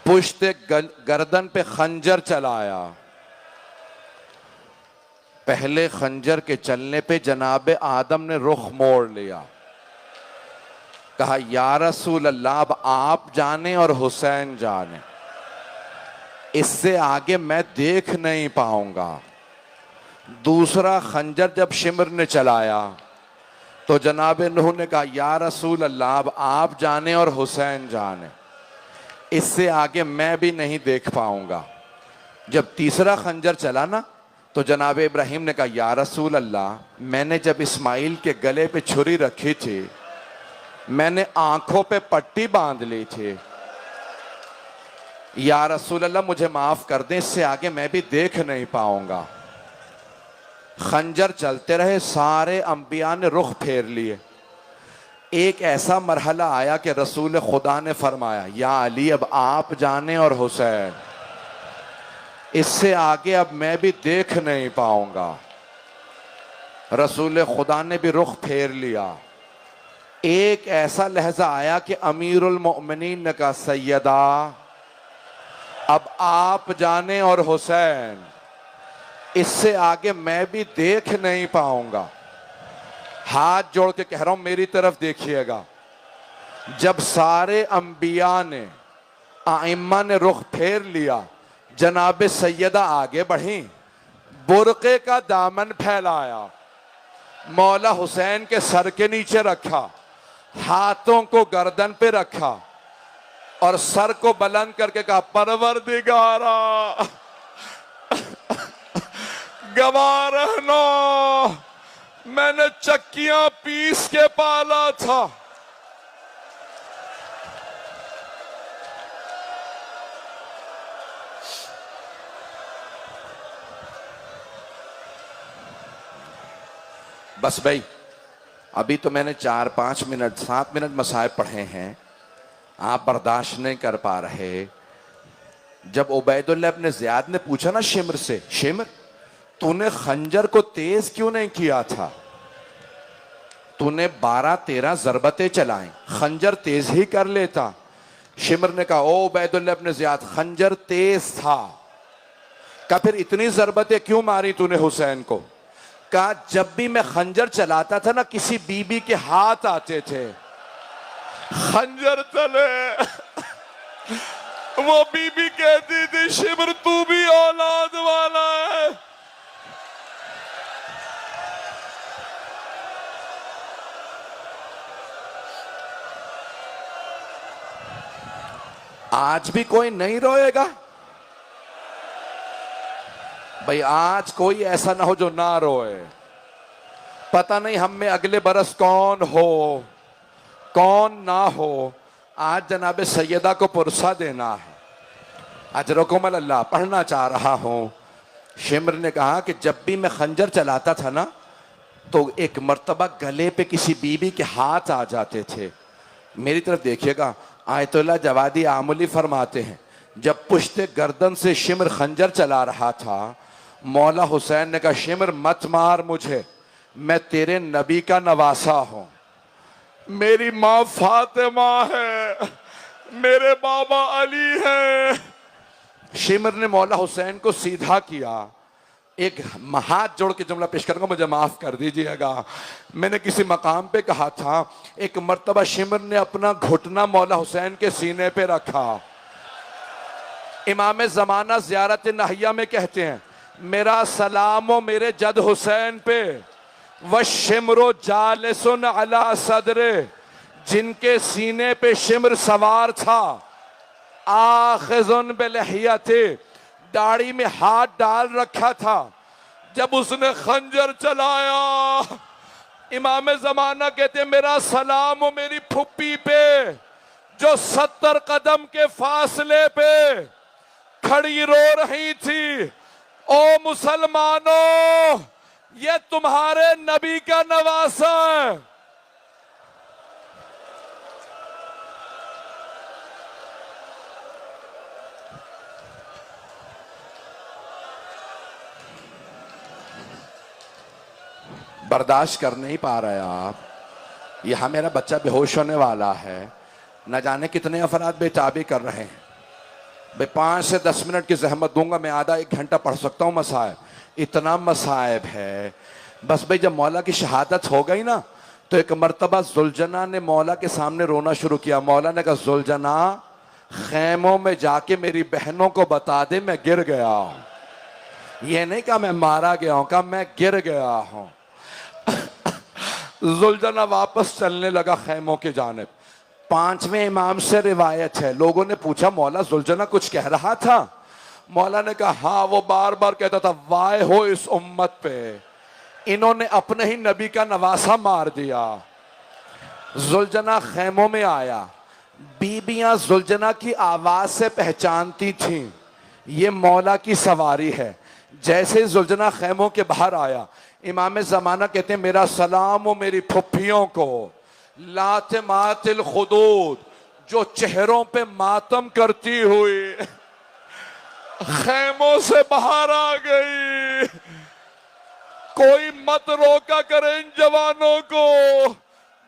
پشت گردن پہ خنجر چلایا. پہلے خنجر کے چلنے پہ جناب آدم نے رخ موڑ لیا. کہا یا رسول اللہ اب آپ جانے اور حسین جانے, اس سے آگے میں دیکھ نہیں پاؤں گا. دوسرا خنجر جب شمر نے چلایا تو جناب نوح نے کہا یا رسول اللہ اب آپ جانے اور حسین جانے, اس سے آگے میں بھی نہیں دیکھ پاؤں گا. جب تیسرا خنجر چلا نا تو جناب ابراہیم نے کہا یا رسول اللہ میں نے جب اسماعیل کے گلے پہ چھری رکھی تھی میں نے آنکھوں پہ پٹی باندھ لی تھی, یا رسول اللہ مجھے معاف کر دیں, اس سے آگے میں بھی دیکھ نہیں پاؤں گا. خنجر چلتے رہے, سارے انبیاء نے رخ پھیر لیے. ایک ایسا مرحلہ آیا کہ رسول خدا نے فرمایا یا علی اب آپ جانے اور حسین, اس سے آگے اب میں بھی دیکھ نہیں پاؤں گا. رسول خدا نے بھی رخ پھیر لیا. ایک ایسا لحظہ آیا کہ امیر المؤمنین نے کہا سیدہ اب آپ جانے اور حسین, اس سے آگے میں بھی دیکھ نہیں پاؤں گا. ہاتھ جوڑ کے کہہ رہا ہوں میری طرف دیکھیے گا. جب سارے انبیاء نے ائمہ نے رخ پھیر لیا, جناب سیدہ آگے بڑھیں, برقعے کا دامن پھیلایا, مولا حسین کے سر کے نیچے رکھا, ہاتھوں کو گردن پہ رکھا اور سر کو بلند کر کے کہا پروردگارا گواہ رہنا میں نے چکیاں پیس کے پالا تھا, بس بھائی ابھی تو میں نے 4-5 منٹ 7 منٹ مسائل پڑھے ہیں, آپ برداشت نہیں کر پا رہے. جب عبید اللہ ابن زیاد نے پوچھا نا شمر سے, شمر تو نے خنجر کو تیز کیوں نہیں کیا تھا, تو نے 12-13 ضربتیں چلائیں, خنجر تیز ہی کر لیتا. شمر نے کہا او عبید اللہ ابن زیاد خنجر تیز تھا. کہا پھر اتنی ضربتیں کیوں ماری تو نے حسین کو؟ کہا جب بھی میں خنجر چلاتا تھا نا کسی بی بی کے ہاتھ آتے تھے, خنجر چلے وہ بی بی کہتی تھی شمر تو بھی اولاد والا ہے. آج بھی کوئی نہیں روئے گا بھئی, آج کوئی ایسا نہ ہو جو نہ روئے. پتہ نہیں ہم میں اگلے برس کون ہو کون نہ ہو. آج جناب سیدہ کو پرسہ دینا ہے. اجرکم اللہ پڑھنا چاہ رہا ہوں. شمر نے کہا کہ جب بھی میں خنجر چلاتا تھا نا تو ایک مرتبہ گلے پہ کسی بی بی کے ہاتھ آ جاتے تھے. میری طرف دیکھیے گا, آیت اللہ جوادی آملی فرماتے ہیں جب پشت گردن سے شمر خنجر چلا رہا تھا, مولا حسین نے کہا شمر مت مار مجھے, میں تیرے نبی کا نواسا ہوں, میری ماں فاطمہ ہے, میرے بابا علی ہیں. شمر نے مولا حسین کو سیدھا کیا. ایک ہاتھ جوڑ کے جملہ پیش کروں گا, مجھے معاف کر دیجئے گا. میں نے کسی مقام پہ کہا تھا ایک مرتبہ شمر نے اپنا گھٹنا مولا حسین کے سینے پہ رکھا. امام زمانہ زیارت نہیہ میں کہتے ہیں میرا سلام و میرے جد حسین پہ, وَالشِّمْرُ جَالِسٌ عَلَىٰ صَدْرِ, جن کے سینے پہ شمر سوار تھا, آخذٌ بِلِحْيَتِهِ, داڑھی میں ہاتھ ڈال رکھا تھا. جب اس نے خنجر چلایا, امام زمانہ کہتے ہیں میرا سلام و میری پھپھی پہ جو 70 قدم کے فاصلے پہ کھڑی رو رہی تھی, او مسلمانوں یہ تمہارے نبی کا نواسا ہے. برداشت کر نہیں پا رہے آپ. یہاں میرا بچہ بے ہوش ہونے والا ہے, نہ جانے کتنے افراد بے تابی کر رہے ہیں. بھائی 5 سے 10 منٹ کی زحمت دوں گا، میں آدھا 1 گھنٹہ پڑھ سکتا ہوں مصائب، اتنا مصائب ہے۔ بس بھائی جب مولا کی شہادت ہو گئی نا تو ایک مرتبہ زلجنا نے مولا کے سامنے رونا شروع کیا۔ مولا نے کہا زلجنا خیموں میں جا کے میری بہنوں کو بتا دے میں گر گیا ہوں۔ یہ نہیں کہا میں مارا گیا ہوں، کہا میں گر گیا ہوں۔ زلجنا واپس چلنے لگا خیموں کی جانب۔ 5ویں امام سے روایت ہے، لوگوں نے پوچھا مولا زلجنا کچھ کہہ رہا تھا؟ مولا نے کہا ہاں، وہ بار بار کہتا تھا وائے ہو اس امت پہ، انہوں نے اپنے ہی نبی کا نواسہ مار دیا۔ زلجنا خیموں میں آیا، بیبیاں زلجنا کی آواز سے پہچانتی تھیں یہ مولا کی سواری ہے۔ جیسے زلجنا خیموں کے باہر آیا، امام زمانہ کہتے ہیں میرا سلام و میری پھپھیوں کو، لاتمات الخدود، جو چہروں پہ ماتم کرتی ہوئی خیموں سے باہر آ گئی۔ کوئی مت روکا کرے ان جوانوں کو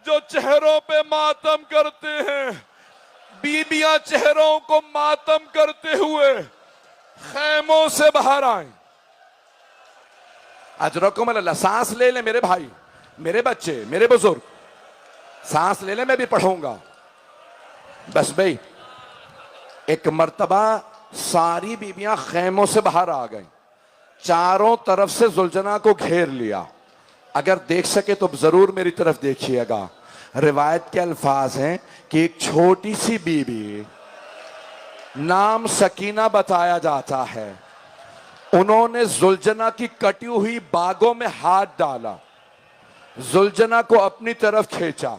جو چہروں پہ ماتم کرتے ہیں۔ بیبیاں چہروں کو ماتم کرتے ہوئے خیموں سے باہر آئیں۔ اجرکم اللہ، سانس لے لیں میرے بھائی، میرے بچے، میرے بزرگ، سانس لے لیں، میں بھی پڑھوں گا۔ بس بھئی ایک مرتبہ ساری بیبیاں خیموں سے باہر آ گئیں، چاروں طرف سے زلجنا کو گھیر لیا۔ اگر دیکھ سکے تو ضرور میری طرف دیکھیے گا۔ روایت کے الفاظ ہیں کہ ایک چھوٹی سی بیوی نام سکینہ بتایا جاتا ہے، انہوں نے زلجنا کی کٹی ہوئی باگوں میں ہاتھ ڈالا، زلجنا کو اپنی طرف کھینچا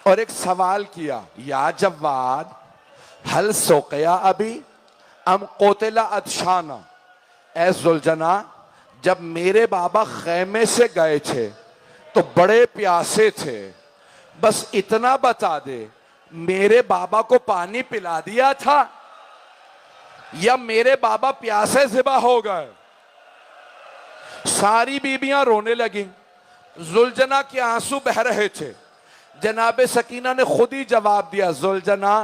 اور ایک سوال کیا، یا جواد ہل سوقیا ابھی ام قتل ادشانا، اے زلجنا جب میرے بابا خیمے سے گئے تھے تو بڑے پیاسے تھے، بس اتنا بتا دے میرے بابا کو پانی پلا دیا تھا یا میرے بابا پیاسے ذبح ہو گئے؟ ساری بیبیاں رونے لگیں، زلجنا کے آنسو بہہ رہے تھے۔ جناب سکینہ نے خود ہی جواب دیا، زلجنا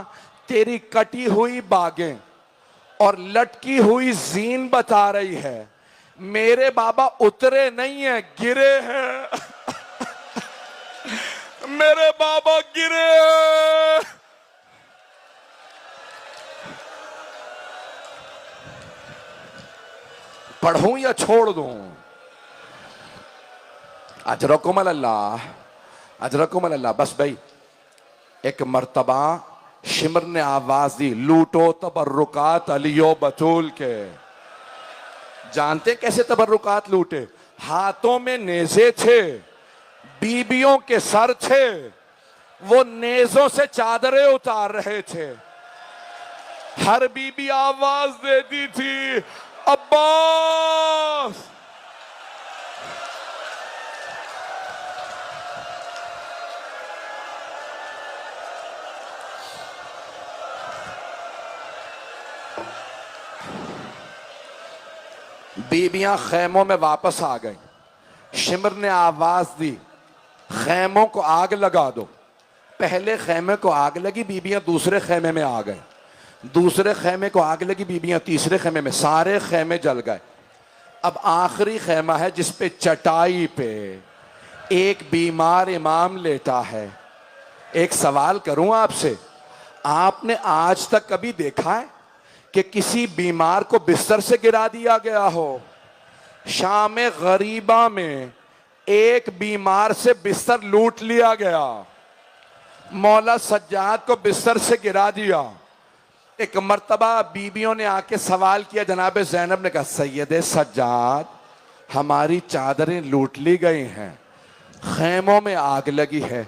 تیری کٹی ہوئی باگیں اور لٹکی ہوئی زین بتا رہی ہے میرے بابا اترے نہیں ہیں، گرے ہیں۔ میرے بابا گرے ہیں۔ پڑھوں یا چھوڑ دوں؟ اجرکم اللہ، اجرکم اللہ۔ بس بھائی ایک مرتبہ شمر نے آواز دی، لوٹو تبرکات علی و بطول کے۔ جانتے کیسے تبرکات لوٹے؟ ہاتھوں میں نیزے تھے، بیبیوں کے سر تھے، وہ نیزوں سے چادریں اتار رہے تھے۔ ہر بیبی آواز دیتی تھی عباس۔ بیبیاں خیموں میں واپس آ گئیں۔ شمر نے آواز دی خیموں کو آگ لگا دو۔ پہلے خیمے کو آگ لگی، بیبیاں دوسرے خیمے میں آ گئیں، دوسرے خیمے کو آگ لگی، بیبیاں تیسرے خیمے میں، سارے خیمے جل گئے۔ اب آخری خیمہ ہے جس پہ چٹائی پہ ایک بیمار امام لیٹا ہے۔ ایک سوال کروں آپ سے، آپ نے آج تک کبھی دیکھا ہے کہ کسی بیمار کو بستر سے گرا دیا گیا ہو؟ شام غریبہ میں ایک بیمار سے بستر لوٹ لیا گیا، مولا سجاد کو بستر سے گرا دیا۔ ایک مرتبہ بیویوں نے آ کے سوال کیا، جناب زینب نے کہا سید سجاد ہماری چادریں لوٹ لی گئی ہیں، خیموں میں آگ لگی ہے،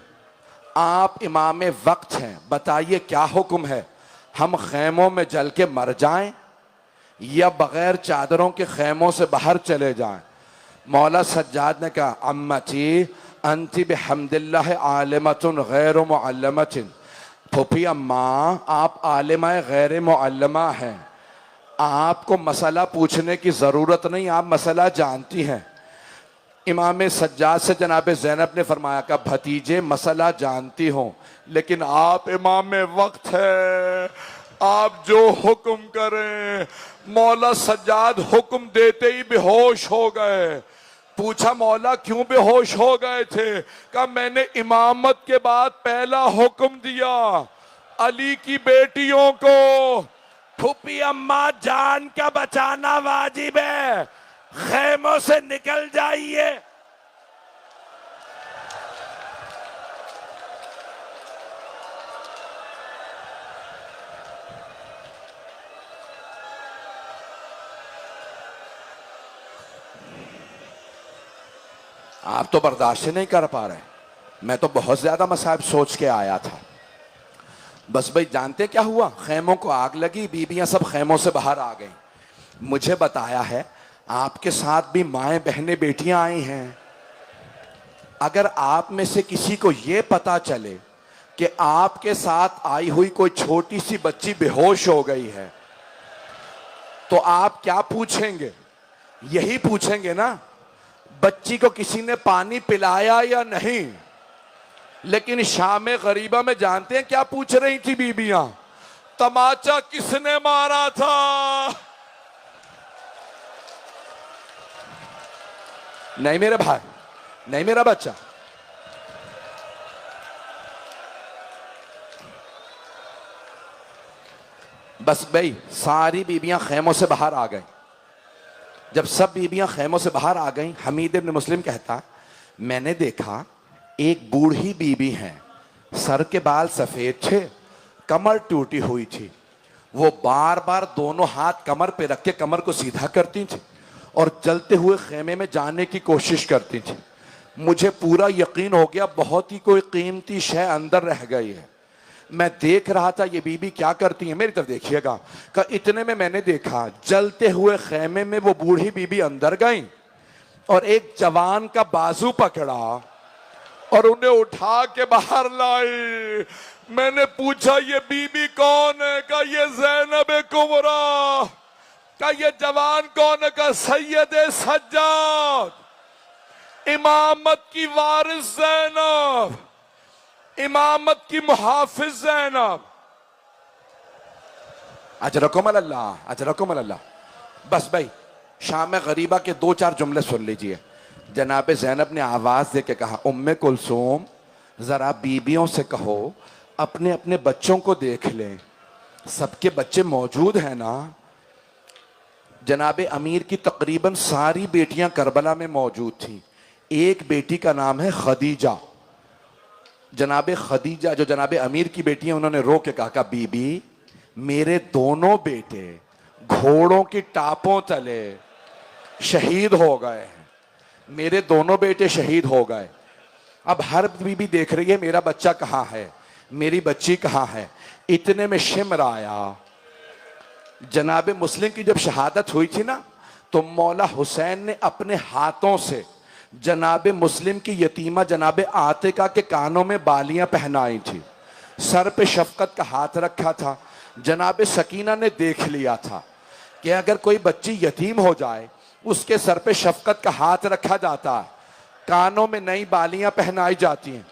آپ امام وقت ہیں، بتائیے کیا حکم ہے، ہم خیموں میں جل کے مر جائیں یا بغیر چادروں کے خیموں سے باہر چلے جائیں؟ مولا سجاد نے کہا امتی انتی بحمد اللہ عالمۃ غیر معلمۃ، پھوپھی اماں آپ عالمہ غیر معلمہ ہیں، آپ کو مسئلہ پوچھنے کی ضرورت نہیں، آپ مسئلہ جانتی ہیں۔ امام سجاد سے جناب زینب نے فرمایا کہ بھتیجے مسئلہ جانتی ہوں لیکن آپ امام وقت ہے، آپ جو حکم کریں. مولا سجاد حکم دیتے ہی بے ہوش ہو گئے. پوچھا مولا کیوں بے ہوش ہو گئے تھے؟ کہا میں نے امامت کے بعد پہلا حکم دیا علی کی بیٹیوں کو پھوپھی اماں جان کا بچانا واجب ہے، خیموں سے نکل جائیے. آپ تو برداشت نہیں کر پا رہے. میں تو بہت زیادہ مصائب سوچ کے آیا تھا. بس بھائی جانتے کیا ہوا؟ خیموں کو آگ لگی، بیویاں سب خیموں سے باہر آ گئیں. مجھے بتایا ہے آپ کے ساتھ بھی مائیں بہنیں بیٹیاں آئی ہیں. اگر آپ میں سے کسی کو یہ پتا چلے کہ آپ کے ساتھ آئی ہوئی کوئی چھوٹی سی بچی بے ہوش ہو گئی ہے تو آپ کیا پوچھیں گے؟ یہی پوچھیں گے نا بچی کو کسی نے پانی پلایا یا نہیں. لیکن شام غریبہ میں جانتے ہیں کیا پوچھ رہی تھی بیبیاں؟ تماچا کس نے مارا تھا؟ نہیں میرے بھائی، نہیں میرا بچہ. بس بھائی ساری بیبیاں خیموں سے باہر آ گئیں. جب سب بیبیاں خیموں سے باہر آ گئیں، حمید ابن مسلم کہتا میں نے دیکھا ایک بوڑھی بیوی ہے، سر کے بال سفید تھے، کمر ٹوٹی ہوئی تھی. وہ بار بار دونوں ہاتھ کمر پہ رکھ کے کمر کو سیدھا کرتی تھی اور جلتے ہوئے خیمے میں جانے کی کوشش کرتی تھی. مجھے پورا یقین ہو گیا بہت ہی کوئی قیمتی شے اندر رہ گئی ہے. میں دیکھ رہا تھا یہ بی بی کیا کرتی ہیں، میری طرف دیکھیے گا. کہ اتنے میں نے دیکھا جلتے ہوئے خیمے میں وہ بوڑھی بی بی اندر گئیں اور ایک جوان کا بازو پکڑا اور انہیں اٹھا کے باہر لائی. میں نے پوچھا یہ بی بی کون ہے؟ کہ یہ زینب کبریٰ. کہ یہ جوان کون ہے؟ کہ سید سجاد، امامت کی وارث زینب، امامت کی محافظ زینب. اجرکم اللہ، اجرکم اللہ. بس بھائی شام غریبہ کے 2-4 جملے سن لیجئے. جناب زینب نے آواز دے کے کہا ام کلثوم ذرا بیویوں سے کہو اپنے اپنے بچوں کو دیکھ لیں. سب کے بچے موجود ہیں نا؟ جناب امیر کی تقریباً ساری بیٹیاں کربلا میں موجود تھیں. ایک بیٹی کا نام ہے خدیجہ. جناب خدیجہ جو جناب امیر کی بیٹی ہیں، انہوں نے رو کے کہا کہ بی بی میرے دونوں بیٹے گھوڑوں کی ٹاپوں تلے شہید ہو گئے ہیں. میرے دونوں بیٹے شہید ہو گئے. اب ہر بی بی دیکھ رہی ہے میرا بچہ کہاں ہے، میری بچی کہاں ہے. اتنے میں شمر آیا. جناب مسلم کی جب شہادت ہوئی تھی نا تو مولا حسین نے اپنے ہاتھوں سے جناب مسلم کی یتیمہ جناب عاتقہ کے کانوں میں بالیاں پہنائی تھی، سر پہ شفقت کا ہاتھ رکھا تھا. جناب سکینہ نے دیکھ لیا تھا کہ اگر کوئی بچی یتیم ہو جائے اس کے سر پہ شفقت کا ہاتھ رکھا جاتا ہے، کانوں میں نئی بالیاں پہنائی جاتی ہیں.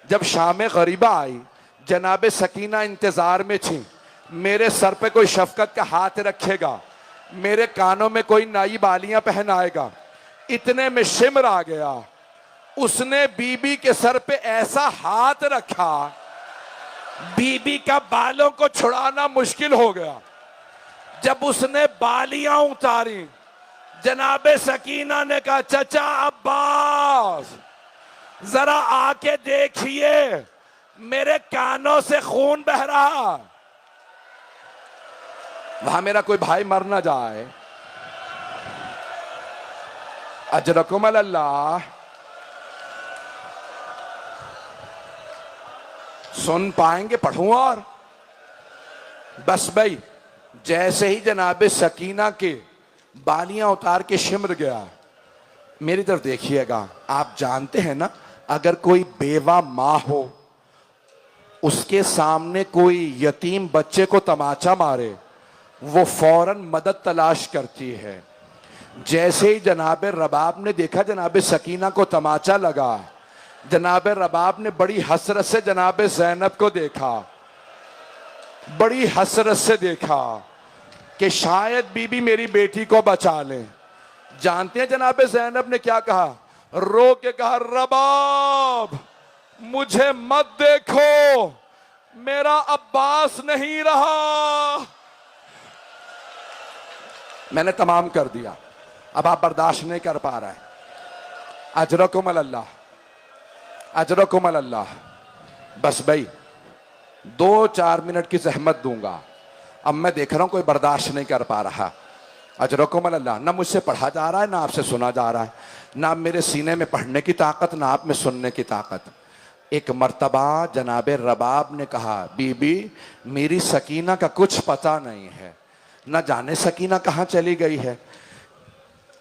جب شام غریبہ آئی جناب سکینہ انتظار میں تھیں میرے سر پہ کوئی شفقت کا ہاتھ رکھے گا، میرے کانوں میں کوئی نئی بالیاں پہنائے گا. اتنے میں شمر آ گیا. اس نے بی بی کے سر پہ ایسا ہاتھ رکھا بی بی کا بالوں کو چھڑانا مشکل ہو گیا. جب اس نے بالیاں اتاری جناب سکینہ نے کہا چچا عباس ذرا آ کے دیکھیے میرے کانوں سے خون بہ رہا. وہاں میرا کوئی بھائی مر نہ جائے. اجرکم اللہ. سن پائیں گے پڑھوں اور بس بھائی جیسے ہی جناب سکینہ کے بالیاں اتار کے شمر گیا. میری طرف دیکھیے گا. آپ جانتے ہیں نا اگر کوئی بیوہ ماں ہو اس کے سامنے کوئی یتیم بچے کو تماچا مارے وہ فوراً مدد تلاش کرتی ہے. جیسے ہی جناب رباب نے دیکھا جناب سکینہ کو تماچا لگا، جناب رباب نے بڑی حسرت سے جناب زینب کو دیکھا. بڑی حسرت سے دیکھا کہ شاید بی بی میری بیٹی کو بچا لے. جانتے ہیں جناب زینب نے کیا کہا؟ رو کے کہا رباب مجھے مت دیکھو، میرا عباس نہیں رہا. میں نے تمام کر دیا، اب آپ برداشت نہیں کر پا رہے. اجرکم اللہ، اجرکم اللہ. بس بھائی 2-4 منٹ کی زحمت دوں گا. اب میں دیکھ رہا ہوں کوئی برداشت نہیں کر پا رہا. اجرکم اللہ. نہ مجھ سے پڑھا جا رہا ہے، نہ آپ سے سنا جا رہا ہے، نہ میرے سینے میں پڑھنے کی طاقت، نہ آپ میں سننے کی طاقت. ایک مرتبہ جناب رباب نے کہا بی بی میری سکینہ کا کچھ پتہ نہیں ہے، نہ جانے سکینہ کہاں چلی گئی ہے.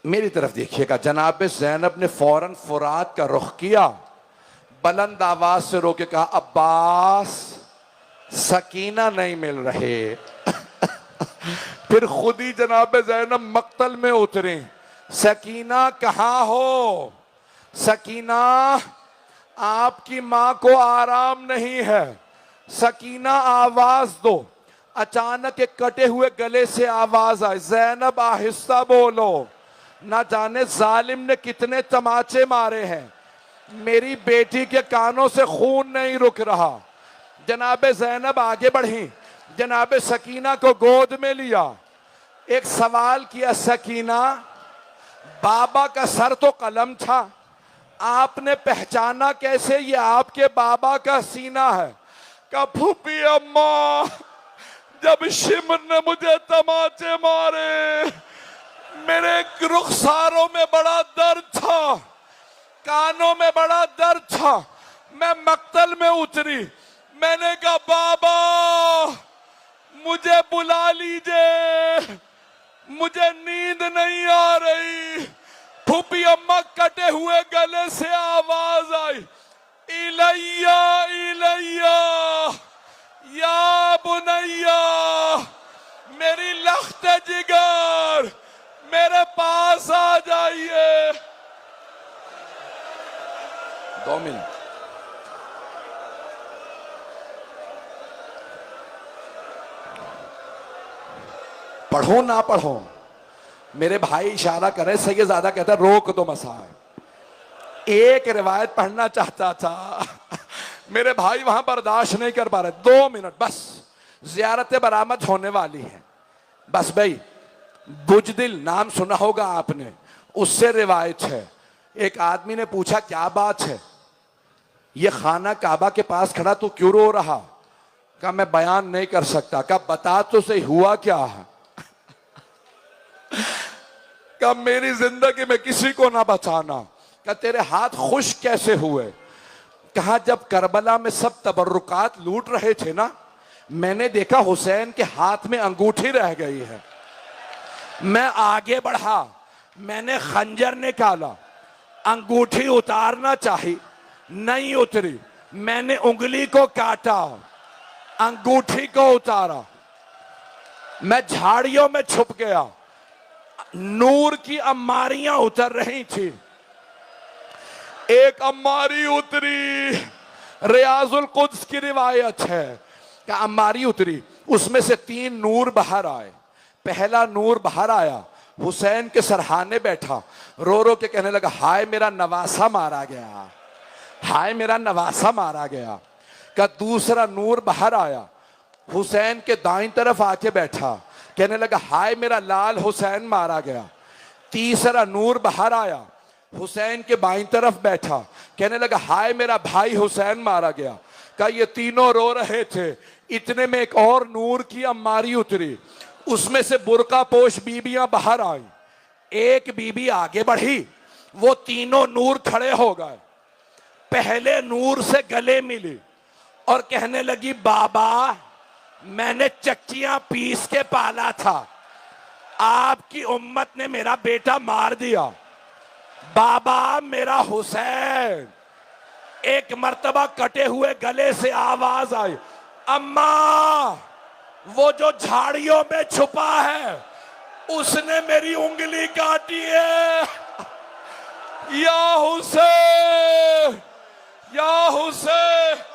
میری طرف دیکھیے گا. جناب زینب نے فوراً فرات کا رخ کیا، بلند آواز سے رو کے کہا عباس سکینہ نہیں مل رہے. پھر خود ہی جناب زینب مقتل میں اترے. سکینہ کہاں ہو؟ سکینہ آپ کی ماں کو آرام نہیں ہے، سکینہ آواز دو. اچانک ایک کٹے ہوئے گلے سے آواز آئی زینب آہستہ بولو، نہ جانے ظالم نے کتنے تماچے مارے ہیں، میری بیٹی کے کانوں سے خون نہیں رک رہا. جناب زینب آگے بڑھی، جناب سکینہ کو گود میں لیا. ایک سوال کیا سکینہ بابا کا سر تو قلم تھا، آپ نے پہچانا کیسے یہ آپ کے بابا کا سینہ ہے؟ کہا پھوپھی اماں جب شمر نے مجھے تماچے مارے میرے رخساروں میں بڑا درد تھا، کانوں میں بڑا درد تھا، میں مقتل میں اتری. میں نے کہا بابا مجھے بلا لیجئے، مجھے نیند نہیں آ رہی. پھوپھی اماں کٹے ہوئے گلے سے آواز آئی الیہ الیہ یا بنیہ، میری لخت جگر میرے پاس آ جائیے. 2 منٹ. پڑھو نہ پڑھو میرے بھائی اشارہ کرے، سیدزادہ کہتا ہے روک دو مسائل. ایک روایت پڑھنا چاہتا تھا، میرے بھائی وہاں برداشت نہیں کر پا رہے. 2 منٹ بس، زیارت برآمد ہونے والی ہے. بس بھائی بجدل نام سنا ہوگا آپ نے، اس سے روایت ہے. ایک آدمی نے پوچھا کیا بات ہے، یہ خانہ کعبہ کے پاس کھڑا تو کیوں رو رہا؟ کہا میں بیان نہیں کر سکتا. کہا بتا تو صحیح ہوا کیا ہے؟ کہ میری زندگی میں کسی کو نہ بچانا. کہ تیرے ہاتھ خشک کیسے ہوئے؟ کہا جب کربلا میں سب تبرکات لوٹ رہے تھے نا، میں نے دیکھا حسین کے ہاتھ میں انگوٹھی رہ گئی ہے. میں آگے بڑھا، میں نے خنجر نکالا، انگوٹھی اتارنا چاہی نہیں اتری. میں نے انگلی کو کاٹا، انگوٹھی کو اتارا. میں جھاڑیوں میں چھپ گیا، نور کی اماریاں اتر رہی تھی. ایک اماری اتری، ریاض القدس کی روایت ہے کہ اماری اتری، اس میں سے 3 نور باہر آئے. پہلا نور باہر آیا، حسین کے سرہانے بیٹھا، رو رو کے کہنے لگا ہائے میرا نواسہ مارا گیا، ہائے میرا نواسہ مارا گیا. کہ دوسرا نور باہر آیا، حسین کے دائیں طرف آ کے بیٹھا، کہنے لگا ہائے میرا لال حسین مارا گیا. تیسرا نور باہر آیا، حسین کے بائیں طرف بیٹھا، کہنے لگا ہائے میرا بھائی حسین مارا گیا. کہا یہ تینوں رو رہے تھے، اتنے میں ایک اور نور کی اماری اتری، اس میں سے برقع پوش بیبیاں باہر آئیں. ایک بی بی آگے بڑھی، وہ تینوں نور کھڑے ہو گئے. پہلے نور سے گلے ملی اور کہنے لگی بابا میں نے چکیاں پیس کے پالا تھا، آپ کی امت نے میرا بیٹا مار دیا، بابا میرا حسین. ایک مرتبہ کٹے ہوئے گلے سے آواز آئی اماں وہ جو جھاڑیوں میں چھپا ہے اس نے میری انگلی کاٹی ہے. یا حسین یا حسین